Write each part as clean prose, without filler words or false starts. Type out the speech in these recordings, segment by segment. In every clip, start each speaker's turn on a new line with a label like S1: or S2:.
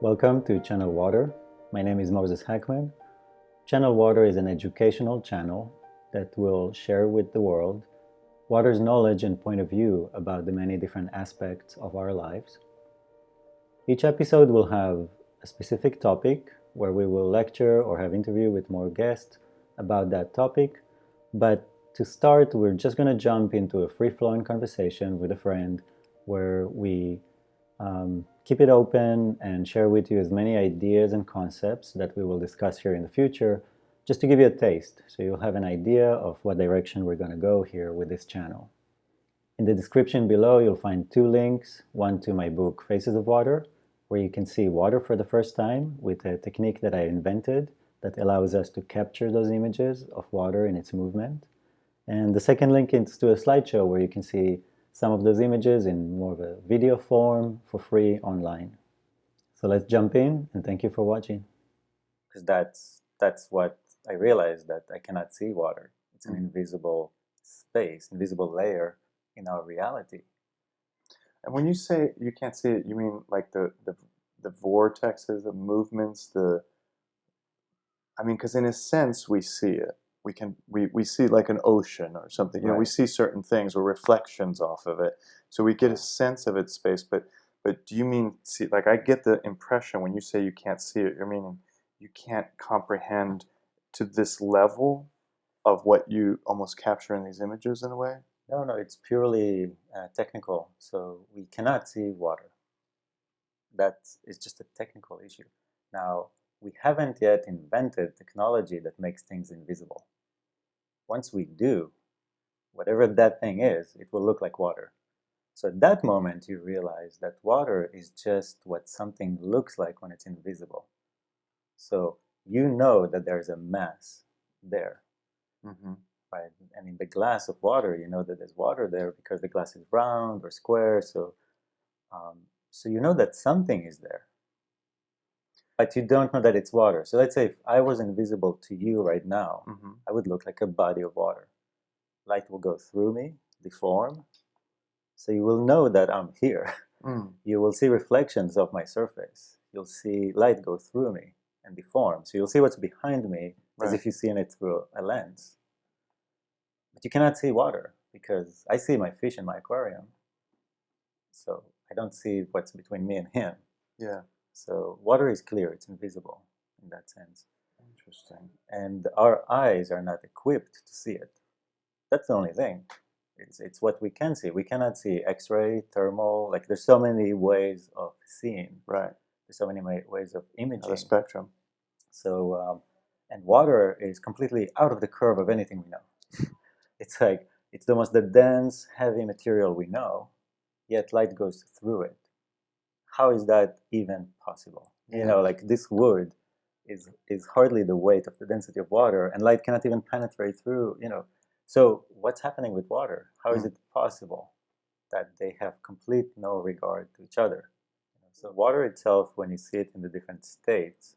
S1: Welcome to Channel Water. My name is Moses Hacmon. Channel Water is an educational channel that will share with the world water's knowledge and point of view about the many different aspects of our lives. Each episode will have a specific topic where we will lecture or have interview with more guests about that topic. But to start, we're just going to jump into a free-flowing conversation with a friend where we keep it open and share with you as many ideas and concepts that we will discuss here in the future, just to give you a taste, so you'll have an idea of what direction we're going to go here with this channel. In the description below, you'll find two links, one to my book, Faces of Water, where you can see water for the first time with a technique that I invented that allows us to capture those images of water in its movement. And the second link is to a slideshow where you can see some of those images in more of a video form for free online. So let's jump in, and thank you for watching. Because that's what I realized, that I cannot see water. It's an invisible space, invisible layer in our reality.
S2: And when you say you can't see it, you mean like the vortexes, the movements, because in a sense we see it. We see like an ocean or something. You know, we see certain things or reflections off of it, so we get a sense of its space. But do you mean see? Like I get the impression when you say you can't see it, you're meaning you can't comprehend to this level of what you almost capture in these images in a way.
S1: No, it's purely technical. So we cannot see water. That is just a technical issue. Now, we haven't yet invented technology that makes things invisible. Once we do, whatever that thing is, it will look like water. So at that moment, you realize that water is just what something looks like when it's invisible. So you know that there's a mass there. Right? And in the glass of water, you know that there's water there because the glass is round or square. So you know that something is there, but you don't know that it's water. So let's say if I was invisible to you right now, I would look like a body of water. Light will go through me, deform. So you will know that I'm here. You will see reflections of my surface. You'll see light go through me and deform. So you'll see what's behind me as if you're seeing it through a lens. But you cannot see water because I see my fish in my aquarium. So I don't see what's between me and him.
S2: Yeah.
S1: So water is clear, it's invisible in that sense.
S2: Interesting.
S1: And our eyes are not equipped to see it. That's the only thing. It's what we can see. We cannot see X-ray, thermal, like there's so many ways of seeing.
S2: Right.
S1: There's so many ways of imaging.
S2: The spectrum.
S1: So, and water is completely out of the curve of anything we know. It's like, it's the most dense, heavy material we know, yet light goes through it. How is that even possible? You know, like this wood is hardly the weight of the density of water, and light cannot even penetrate through, you know. So what's happening with water? How is it possible that they have complete no regard to each other? So water itself, when you see it in the different states,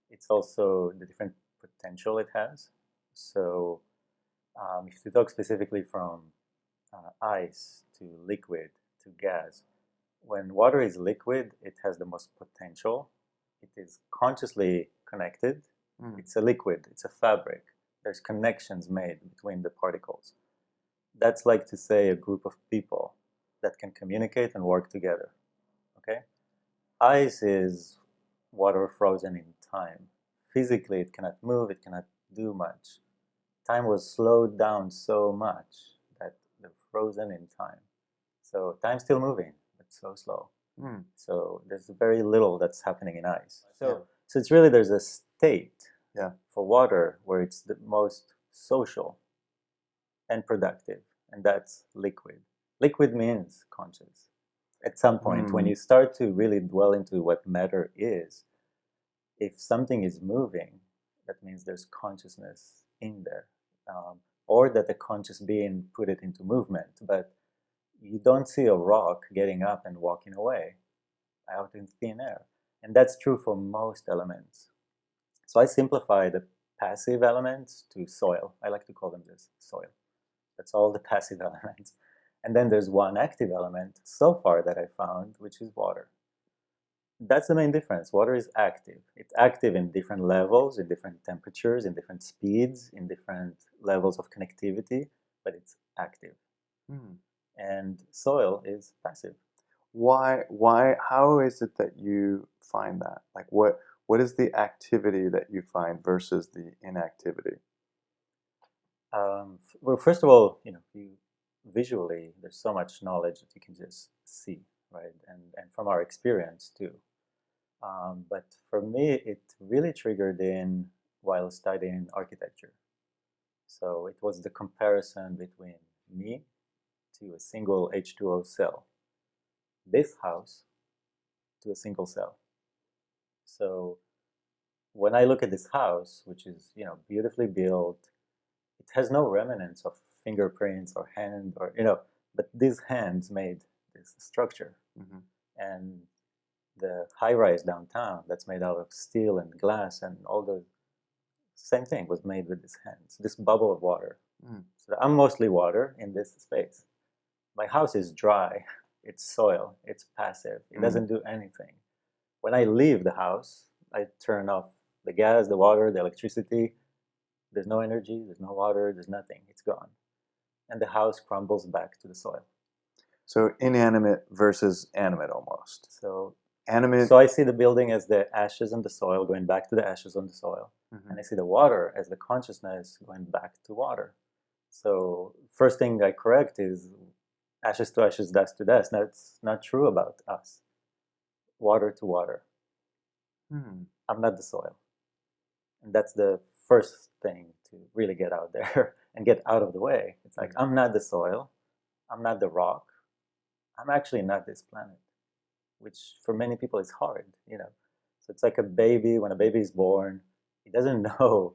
S1: it's also the different potential it has. So if you talk specifically from ice to liquid to gas, when water is liquid, it has the most potential. It is consciously connected. It's a liquid. It's a fabric. There's connections made between the particles. That's like to say a group of people that can communicate and work together. Okay? Ice is water frozen in time. Physically, it cannot move. It cannot do much. Time was slowed down so much that they're frozen in time. So time's still moving. So slow. So there's very little that's happening in ice. So it's really, there's a state for water where it's the most social and productive, and that's liquid. Liquid means conscious. At some point, when you start to really dwell into what matter is, if something is moving, that means there's consciousness in there, or that the conscious being put it into movement. But you don't see a rock getting up and walking away out in thin air. And that's true for most elements. So I simplify the passive elements to soil. I like to call them just soil. That's all the passive elements. And then there's one active element so far that I found, which is water. That's the main difference. Water is active. It's active in different levels, in different temperatures, in different speeds, in different levels of connectivity, but it's active.
S2: Hmm.
S1: And soil is passive.
S2: How is it that you find that? Like what is the activity that you find versus the inactivity?
S1: Well, first of all, visually, there's so much knowledge that you can just see, right? And from our experience too. But for me, it really triggered in while studying architecture. So it was the comparison between me to a single H2O cell, this house to a single cell. So when I look at this house, which is, beautifully built, it has no remnants of fingerprints or hand or, but these hands made this structure.
S2: Mm-hmm.
S1: And the high rise downtown that's made out of steel and glass and all the same thing was made with these hands, this bubble of water.
S2: Mm.
S1: So I'm mostly water in this space. My house is dry, it's soil, it's passive, it doesn't do anything. When I leave the house, I turn off the gas, the water, the electricity. There's no energy, there's no water, there's nothing, it's gone. And the house crumbles back to the soil.
S2: So inanimate versus animate almost.
S1: So
S2: Animate.
S1: So I see the building as the ashes in the soil going back to the ashes on the soil.
S2: Mm-hmm.
S1: And I see the water as the consciousness going back to water. So first thing I correct is ashes to ashes, dust to dust. That's not true about us. Water to water. I'm not the soil. And that's the first thing to really get out there and get out of the way. It's like, I'm not the soil. I'm not the rock. I'm actually not this planet, which for many people is hard. So it's like a baby. When a baby is born, he doesn't know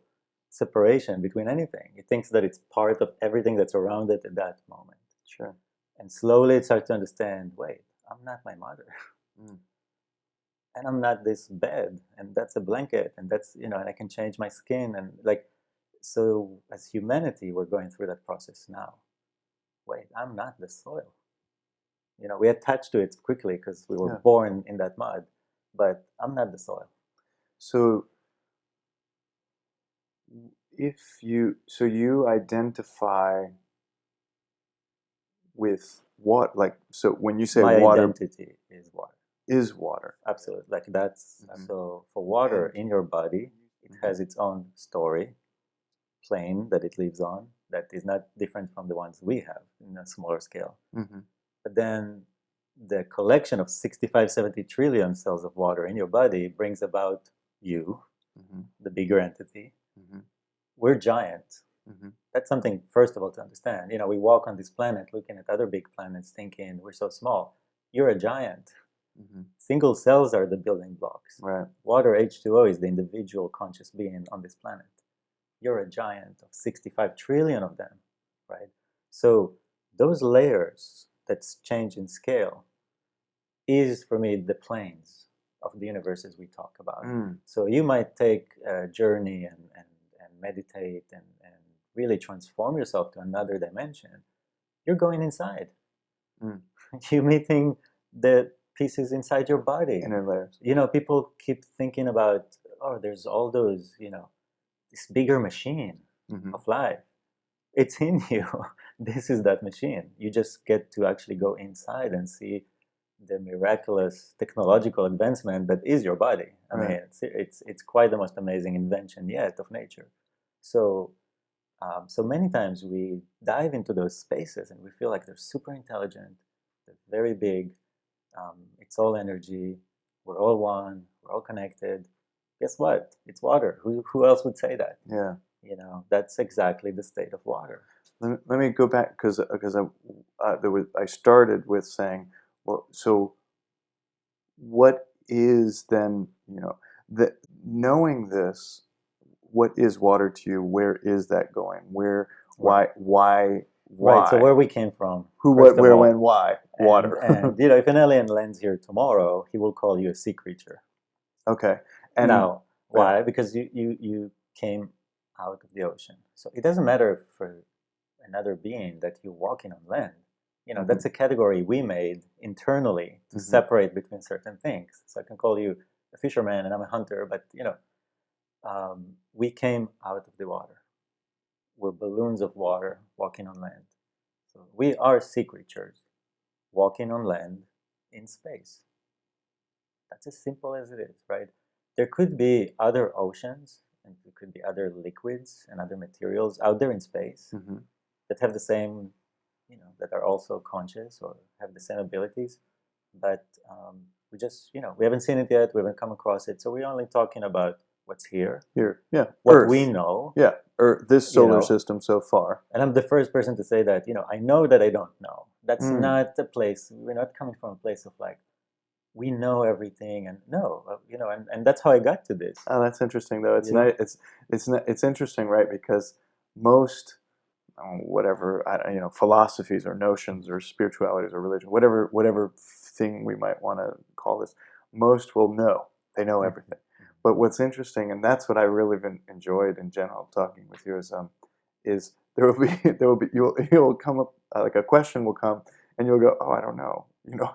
S1: separation between anything. He thinks that it's part of everything that's around it at that moment.
S2: Sure.
S1: And slowly it starts to understand, wait, I'm not my mother. And I'm not this bed, and that's a blanket, and that's, and I can change my skin. And so as humanity, we're going through that process now. Wait, I'm not the soil. We attach to it quickly because we were born in that mud, but I'm not the soil.
S2: So you identify with what, like, so when you say
S1: my
S2: water,
S1: identity is water.
S2: Is water.
S1: Absolutely. Like that's so for water in your body, it has its own story, plane that it lives on that is not different from the ones we have in a smaller scale. But then the collection of 65, 70 trillion cells of water in your body brings about you, the bigger entity. We're giant. That's something, first of all, to understand. We walk on this planet looking at other big planets thinking we're so small. You're a giant. Single cells are the building blocks.
S2: Right.
S1: Water, H2O, is the individual conscious being on this planet. You're a giant of 65 trillion of them, right? So those layers that's change in scale is, for me, the planes of the universes we talk about. So you might take a journey and meditate and really transform yourself to another dimension. You're going inside. You're meeting the pieces inside your body.
S2: Inner layers.
S1: People keep thinking about, there's all those, this bigger machine of life. It's in you. This is that machine. You just get to actually go inside and see the miraculous technological advancement that is your body. I mean, it's quite the most amazing invention yet of nature. So many times we dive into those spaces and we feel like they're super intelligent, they're very big, it's all energy, we're all one, we're all connected. Guess what? It's water. Who else would say that?
S2: Yeah.
S1: That's exactly the state of water.
S2: Let me go back because I started with saying, well, so what is then, knowing this, what is water to you? Where is that going? Why?
S1: Right. So where we came from.
S2: Who, what, where, when, why? Water.
S1: And if an alien lands here tomorrow, he will call you a sea creature.
S2: Okay. And
S1: now, why? Because you came out of the ocean. So it doesn't matter for another being that you're walking on land. that's a category we made internally to separate between certain things. So I can call you a fisherman and I'm a hunter, but we came out of the water. We're balloons of water walking on land. So we are sea creatures walking on land in space. That's as simple as it is, right? There could be other oceans and there could be other liquids and other materials out there in space that have the same, that are also conscious or have the same abilities. But we just, we haven't seen it yet. We haven't come across it. So we're only talking about what's here.
S2: Here, yeah.
S1: What
S2: Earth.
S1: we know.
S2: Yeah, Earth, this solar system so far.
S1: And I'm the first person to say that, I know that I don't know. That's not a place, we're not coming from a place of like, we know everything and no, and that's how I got to this.
S2: Oh, that's interesting though. It's nice. It's interesting, right? Because most whatever philosophies or notions or spiritualities or religion, whatever thing we might want to call this, most will know. They know everything. But what's interesting, and that's what I really enjoyed in general talking with you, is there will be you'll come up like a question will come and you'll go, oh, I don't know.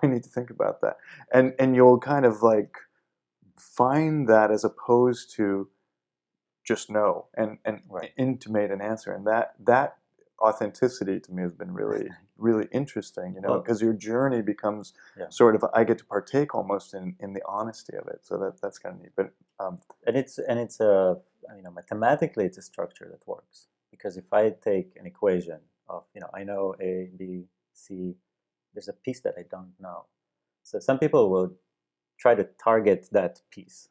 S2: I need to think about that. And you'll kind of like find that as opposed to just know and intimate an answer. And that authenticity to me has been really, really interesting, because your journey becomes sort of, I get to partake almost in the honesty of it. So that's kind of neat. But
S1: and it's mathematically it's a structure that works, because if I take an equation of, I know A, B, C, there's a piece that I don't know. So some people will try to target that piece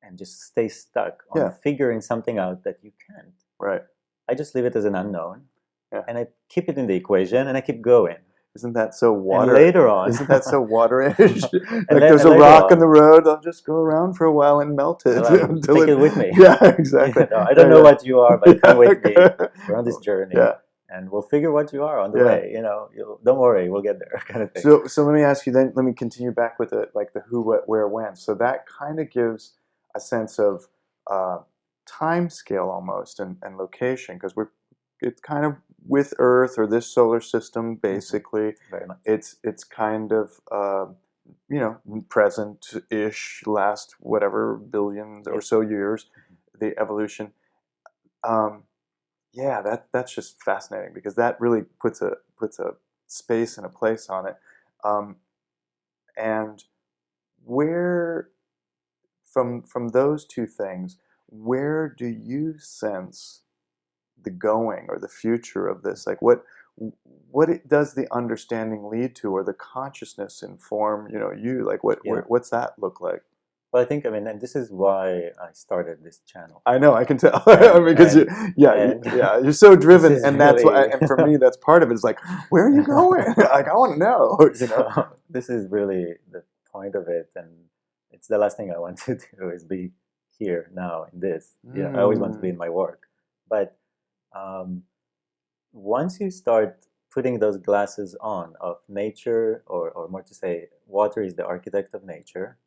S1: and just stay stuck on figuring something out that you can't.
S2: Right.
S1: I just leave it as an unknown, and I keep it in the equation, and I keep going.
S2: Isn't that so water?
S1: And later on,
S2: isn't that so water-ish? Like there's a rock on the road, I'll just go around for a while and melt it.
S1: Take it with me.
S2: Yeah, exactly.
S1: I don't know what you are, but come with me. We're on this journey. Yeah. And we'll figure what you are on the way. Don't worry, we'll get there, kind of thing.
S2: So let me ask you then. Let me continue back with the who, what, where, when. So that kind of gives a sense of time scale almost and location, because it's kind of with Earth or this solar system basically.
S1: Very much.
S2: It's kind of present-ish, last whatever billions or so years, the evolution. Yeah, that's just fascinating, because that really puts a space and a place on it. And where from those two things, where do you sense the going or the future of this? Like what does the understanding lead to, or the consciousness inform? You like what's that look like?
S1: Well, I think, and this is why I started this channel.
S2: I know, I can tell, because you're so driven, and that's why. And for me, that's part of it. It's like, where are you going? Like, I want to know.
S1: This is really the point of it, and it's the last thing I want to do is be here now in this. I always want to be in my work, but once you start putting those glasses on of nature, or more to say, water is the architect of nature.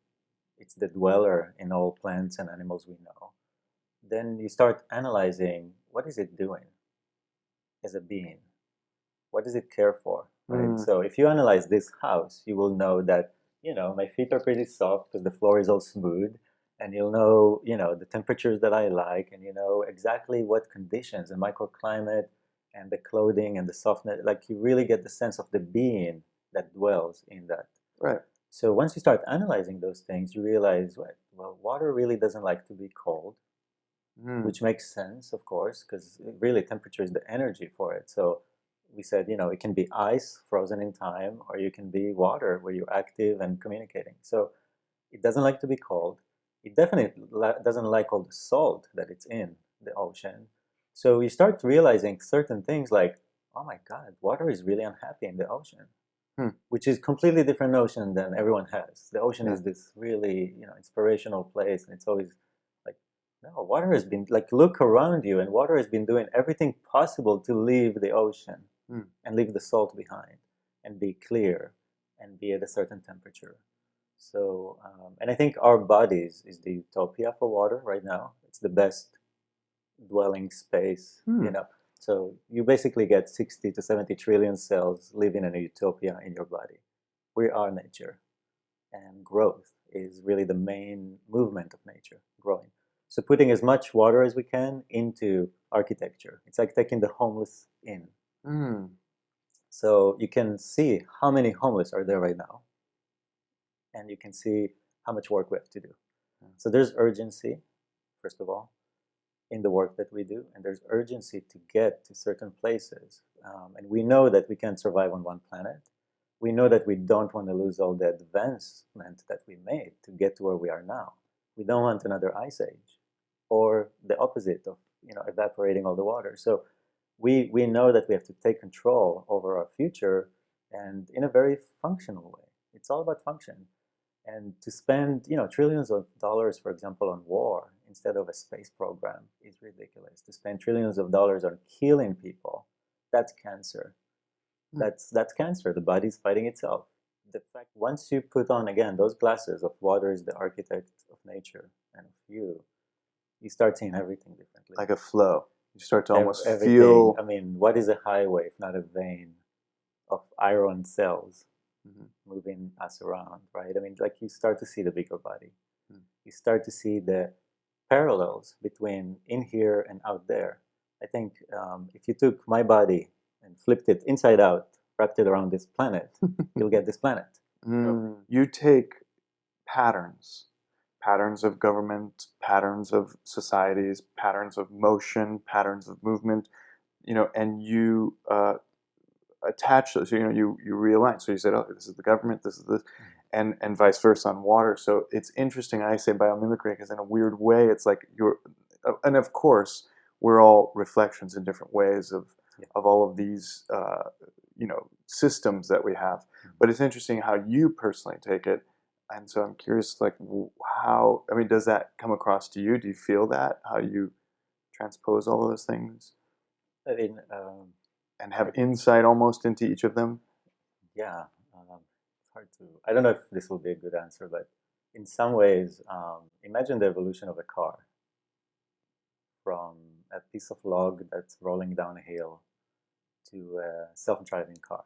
S1: It's the dweller in all plants and animals we know. Then you start analyzing, what is it doing as a being? What does it care for? Right? So if you analyze this house, you will know that, my feet are pretty soft because the floor is all smooth, and you'll know, the temperatures that I like, and you know exactly what conditions, the microclimate and the clothing and the softness, like you really get the sense of the being that dwells in that.
S2: Right.
S1: So once you start analyzing those things, you realize, well, water really doesn't like to be cold, which makes sense, of course, because really temperature is the energy for it. So we said, it can be ice frozen in time, or you can be water where you're active and communicating. So it doesn't like to be cold. It definitely doesn't like all the salt that it's in the ocean. So you start realizing certain things like, oh my God, water is really unhappy in the ocean. Which is completely different notion than everyone has. The ocean is this really, inspirational place, and it's always like, no, water has been like, look around you, and water has been doing everything possible to leave the ocean and leave the salt behind, and be clear, and be at a certain temperature. So, and I think our bodies is the utopia for water right now. It's the best dwelling space, So you basically get 60 to 70 trillion cells living in a utopia in your body. We are nature, and growth is really the main movement of nature, growing. So putting as much water as we can into architecture. It's like taking the homeless in.
S2: Mm.
S1: So you can see how many homeless are there right now, and you can see how much work we have to do. So there's urgency, first of all, in the work that we do, and there's urgency to get to certain places. And we know that we can't survive on one planet. We know that we don't want to lose all the advancement that we made to get to where we are now. We don't want another ice age, or the opposite of evaporating all the water. So we know that we have to take control over our future, and in a very functional way. It's all about function. And to spend trillions of dollars, for example, on war instead of a space program is ridiculous. To spend trillions of dollars on killing people, that's cancer. That's cancer. The body's fighting itself. The fact, once you put on again those glasses of water is the architect of nature and of you start seeing everything differently.
S2: Like a flow. You start to almost
S1: Everything.
S2: feel.
S1: I mean, what is a highway if not a vein of iron cells moving us around, right? I mean, like you start to see the bigger body. You start to see the parallels between in here and out there. I think if you took my body and flipped it inside out, wrapped it around this planet, you'll get this planet.
S2: You take patterns of government, patterns of societies, patterns of motion, patterns of movement, and you attach those. You realign. So you said, oh, this is the government, this is this, and vice versa on water. So it's interesting. I say biomimicry because in a weird way, it's like and of course we're all reflections in different ways of all of these systems that we have. But it's interesting how you personally take it. And so I'm curious, like, how, I mean, does that come across to you? Do you feel that, how you transpose all of those things?
S1: I mean,
S2: and have insight almost into each of them?
S1: Yeah, it's hard to, I don't know if this will be a good answer, but in some ways, imagine the evolution of a car from a piece of log that's rolling down a hill to a self-driving car.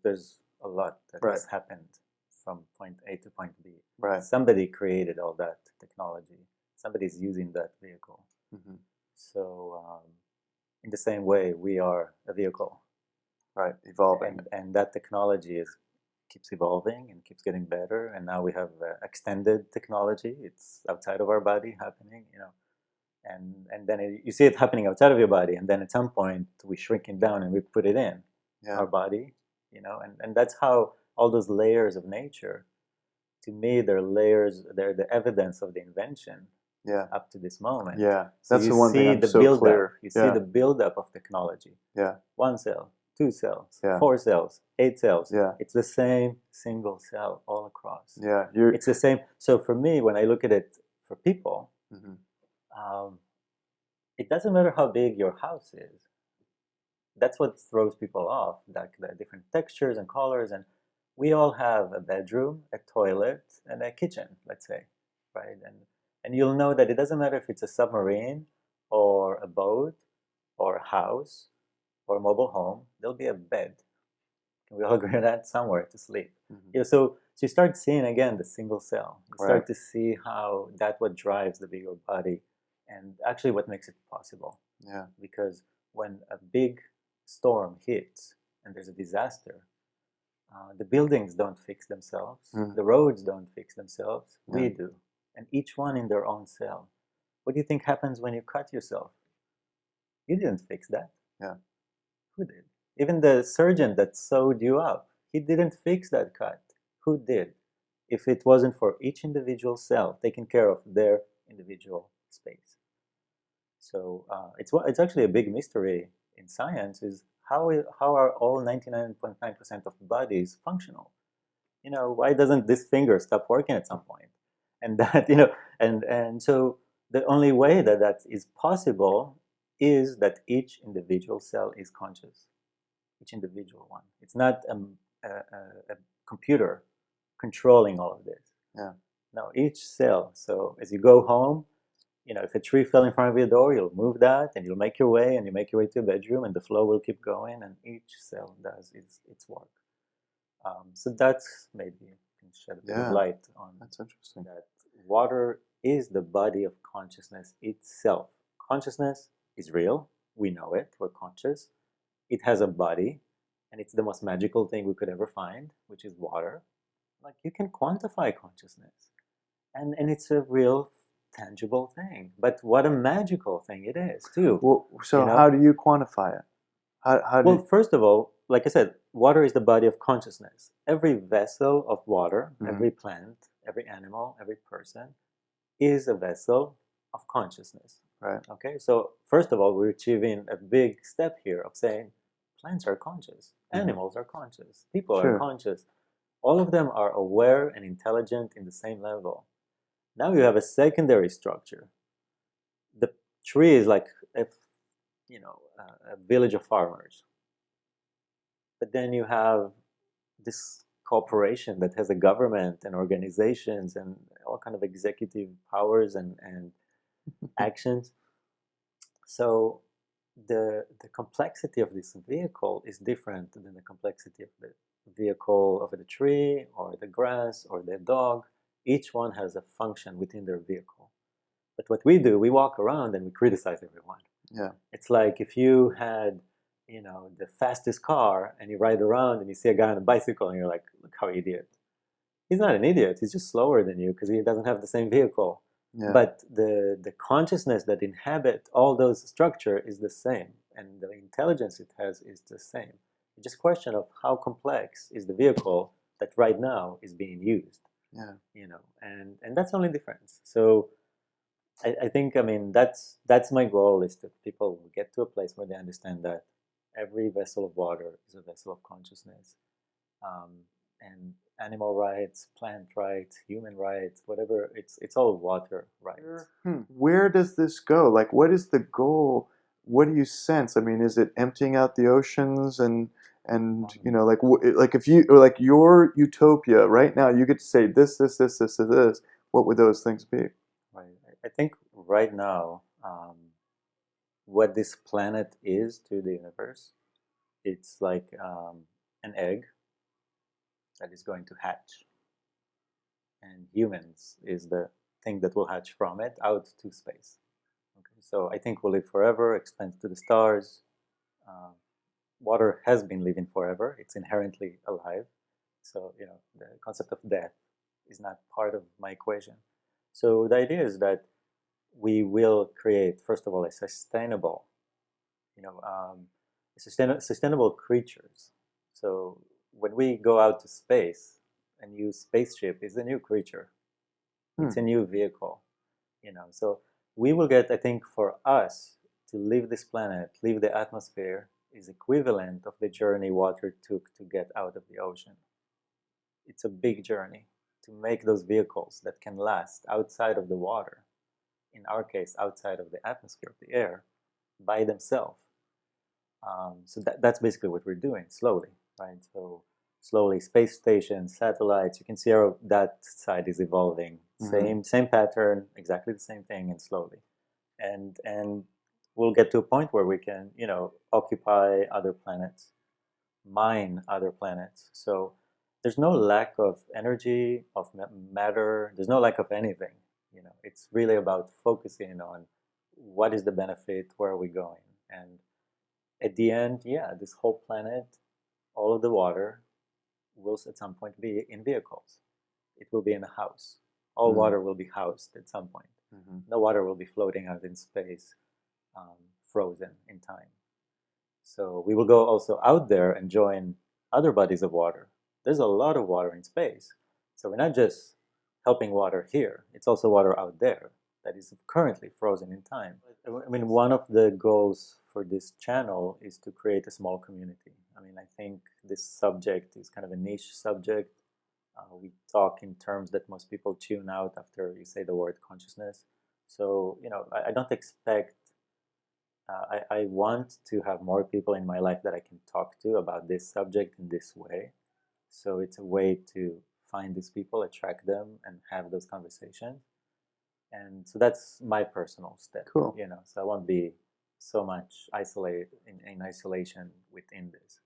S1: There's a lot that has happened from point A to point B.
S2: Right.
S1: Somebody created all that technology. Somebody's using that vehicle. So in the same way, we are a vehicle.
S2: Right, evolving.
S1: And that technology keeps evolving and keeps getting better. And now we have extended technology. It's outside of our body happening, and then you see it happening outside of your body. And then at some point we shrink it down and we put it in our body, and that's how all those layers of nature, to me, they're layers, they're the evidence of the invention up to this moment.
S2: Yeah,
S1: so
S2: that's the one thing I'm so clear.
S1: You see the buildup of technology.
S2: Yeah.
S1: 1 cell, 2 cells,
S2: Yeah.
S1: 4 cells, 8 cells.
S2: Yeah.
S1: It's the same single cell all across.
S2: Yeah.
S1: It's the same. So for me, when I look at it for people, it doesn't matter how big your house is. That's what throws people off, like the different textures and colors. And we all have a bedroom, a toilet, and a kitchen, let's say, right? And you'll know that it doesn't matter if it's a submarine or a boat or a house or a mobile home, there'll be a bed. Can we all agree on that? Somewhere to sleep. So you start seeing again the single cell. You start to see how that's what drives the bigger body, and actually what makes it possible.
S2: Yeah.
S1: Because when a big storm hits and there's a disaster, the buildings don't fix themselves. The roads don't fix themselves. We do, and each one in their own cell. What do you think happens when you cut yourself? You didn't fix that.
S2: Yeah.
S1: Who did? Even the surgeon that sewed you up, he didn't fix that cut. Who did? If it wasn't for each individual cell taking care of their individual space. So it's actually a big mystery in science, is how are all 99.9% of bodies functional? Why doesn't this finger stop working at some point? And that, and so the only way that is possible is that each individual cell is conscious. Each individual one. It's not a computer controlling all of this.
S2: Yeah.
S1: No, each cell. So as you go home, if a tree fell in front of your door, you'll move that and you'll make your way and you make your way to a bedroom and the flow will keep going and each cell does its work. So that's maybe can shed a bit of light on
S2: that's interesting.
S1: That water is the body of consciousness itself. Consciousness is real. We know it. We're conscious. It has a body, and it's the most magical thing we could ever find, which is water. Like you can quantify consciousness, and it's a real tangible thing. But what a magical thing it is too.
S2: Well, so how do you quantify it?
S1: Well, first of all, like I said, water is the body of consciousness. Every vessel of water, every plant, every animal, every person is a vessel of consciousness.
S2: Right.
S1: Okay, so first of all, we're achieving a big step here of saying plants are conscious, animals are conscious, people are conscious. All of them are aware and intelligent in the same level. Now you have a secondary structure. The tree is like a village of farmers. But then you have this corporation that has a government and organizations and all kind of executive powers and actions. So the complexity of this vehicle is different than the complexity of the vehicle of the tree or the grass or the dog. Each one has a function within their vehicle. But what we do, we walk around and we criticize everyone.
S2: Yeah.
S1: It's like if you had, the fastest car and you ride around and you see a guy on a bicycle and you're like, look how idiot. He's not an idiot. He's just slower than you because he doesn't have the same vehicle. Yeah. But the consciousness that inhabit all those structure is the same, and the intelligence it has is the same. It's just a question of how complex is the vehicle that right now is being used.
S2: Yeah.
S1: And that's the only difference. So I think, that's my goal, is that people will get to a place where they understand that every vessel of water is a vessel of consciousness. And animal rights, plant rights, human rights, whatever, it's all water rights.
S2: Where does this go? Like, what is the goal? What do you sense? Is it emptying out the oceans and like if you, or like your utopia right now, you get to say this, this, this, this, this, what would those things be?
S1: Right. I think right now, what this planet is to the universe, it's like an egg that is going to hatch. And humans is the thing that will hatch from it out to space. Okay, so I think we'll live forever, expand to the stars. Water has been living forever. It's inherently alive. So, the concept of death is not part of my equation. So the idea is that we will create, first of all, a sustainable, sustainable creatures. So when we go out to space, a new spaceship is a new creature. It's a new vehicle, So we will get, I think, for us to leave this planet, leave the atmosphere, is equivalent of the journey water took to get out of the ocean. It's a big journey to make those vehicles that can last outside of the water, in our case, outside of the atmosphere, of the air, by themselves. So that's basically what we're doing, slowly, right? So slowly, space stations, satellites, you can see how that side is evolving. Same pattern, exactly the same thing, and slowly. And we'll get to a point where we can, occupy other planets, mine other planets. So there's no lack of energy, of matter. There's no lack of anything. It's really about focusing on what is the benefit, where are we going, and at the end, this whole planet, all of the water, will at some point be in vehicles. It will be in a house. All water will be housed at some point. No water will be floating out in space, frozen in time. So we will go also out there and join other bodies of water. There's a lot of water in space. So we're not just helping water here. It's also water out there that is currently frozen in time. One of the goals for this channel is to create a small community. I think this subject is kind of a niche subject. We talk in terms that most people tune out after you say the word consciousness. So, I don't expect, I want to have more people in my life that I can talk to about this subject in this way. So it's a way to find these people, attract them, and have those conversations. And so that's my personal step.
S2: Cool.
S1: You know, so I won't be so much isolated in isolation within this.